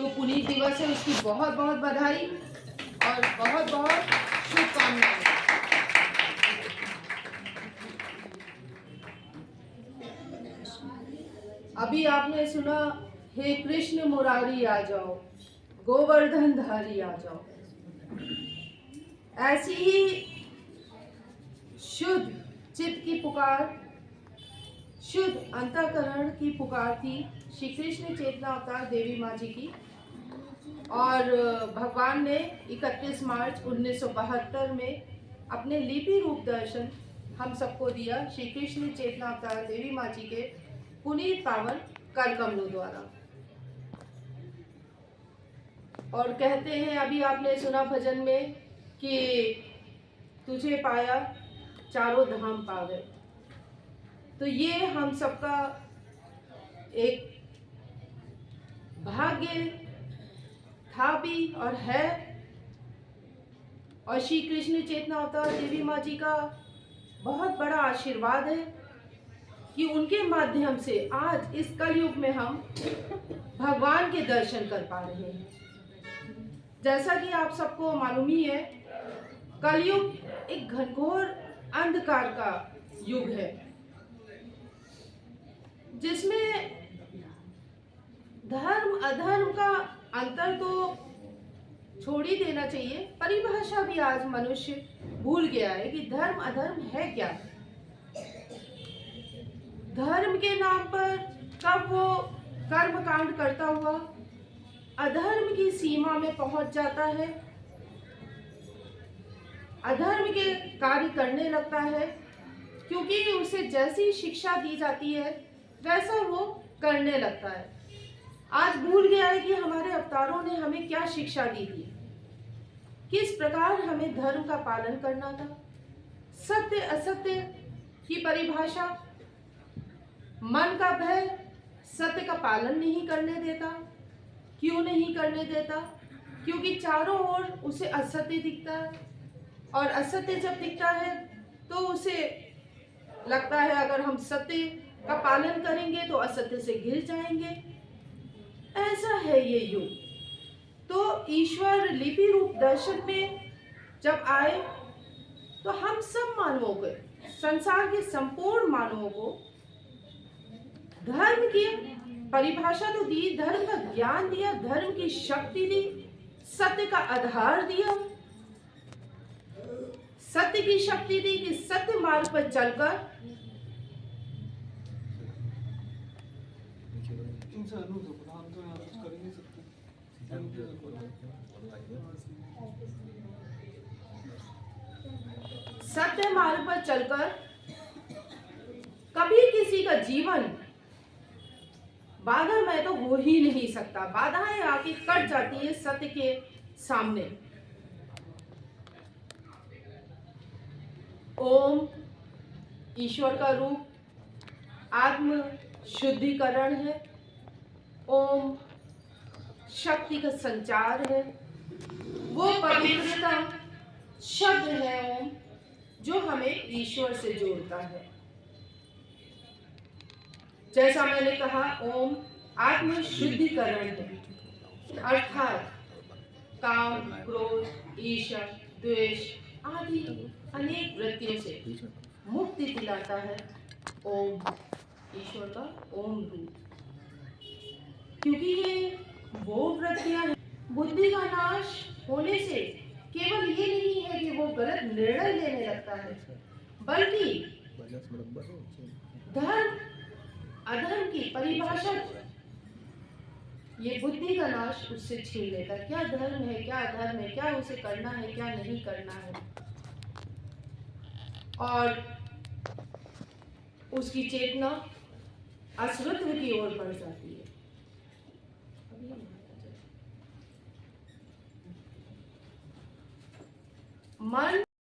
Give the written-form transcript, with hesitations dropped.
तो पुनीत दिवस है, उसकी बहुत बहुत बधाई और बहुत बहुत शुभकामनाएं। अभी आपने सुना, हे कृष्ण मुरारी आ जाओ, गोवर्धन धारी आ जाओ। ऐसी ही शुद्ध चित्त की पुकार, शुद्ध अंतःकरण की पुकार थी श्री कृष्ण चेतना अवतार देवी माँ जी की। और भगवान ने 31 मार्च 1972 में अपने लिपि रूप दर्शन हम सबको दिया श्री कृष्ण चेतना अवतार देवी माँ जी के पुनीत पावन कर कमलों द्वारा। और कहते हैं, अभी आपने सुना भजन में कि तुझे पाया चारों धाम पा गए। तो ये हम सबका एक भाग्य था भी और है। और श्री कृष्ण चेतना अवतार देवी माँ जी का बहुत बड़ा आशीर्वाद है कि उनके माध्यम से आज इस कलयुग में हम भगवान के दर्शन कर पा रहे हैं। जैसा कि आप सबको मालूम ही है, कलयुग एक घनघोर अंधकार का युग है, जिसमें धर्म अधर्म का अंतर तो छोड़ ही देना चाहिए। परिभाषा भी आज मनुष्य भूल गया है कि धर्म अधर्म है क्या। धर्म के नाम पर कब वो कर्म कांड करता हुआ अधर्म की सीमा में पहुंच जाता है, अधर्म के कार्य करने लगता है, क्योंकि उसे जैसी शिक्षा दी जाती है वैसा वो करने लगता है। आज भूल गया है कि हमारे अवतारों ने हमें क्या शिक्षा दी थी, किस प्रकार हमें धर्म का पालन करना था। सत्य असत्य की परिभाषा, मन का भय सत्य का पालन नहीं करने देता। क्यों नहीं करने देता? क्योंकि चारों ओर उसे असत्य दिखता है, और असत्य जब दिखता है तो उसे लगता है अगर हम सत्य का पालन करेंगे तो असत्य से घिर जाएंगे। ऐसा है ये युग। तो ईश्वर लिपि रूप दर्शन में जब आए तो हम सब मानवों को, संसार के संपूर्ण मानवों को धर्म की परिभाषा तो दी, धर्म का ज्ञान दिया, धर्म की शक्ति दी, सत्य का आधार दिया, सत्य की शक्ति दी कि सत्य मार्ग पर चलकर सत्य मार्ग पर चलकर कभी किसी का जीवन बाधा में तो हो ही नहीं सकता। बाधाएं आके कट जाती है सत्य के सामने। ओम ईश्वर का रूप, आत्म शुद्धिकरण है। ओम शक्ति का संचार है। वो पवित्रता शब्द है ओम, जो हमें ईश्वर से जोड़ता है। जैसा मैंने कहा, ओम आत्म शुद्धिकरण है, अर्थात काम, क्रोध, ईर्ष्या, द्वेष आदि अनेक वृत्तियों से मुक्ति दिलाता है ओम, ईश्वर का ओम रूप। क्योंकि ये वो वृत्तियां हैं, बुद्धि का नाश होने से केवल ये नहीं है कि वो गलत निर्णय लेने लगता है, बल्कि धर्म अधर्म की परिभाषा, ये बुद्धि का नाश उससे छीन लेता है। क्या धर्म है, क्या अधर्म है, क्या उसे करना है, क्या नहीं करना है, और उसकी चेतना असुरत्व की ओर बढ़ जाती है। मन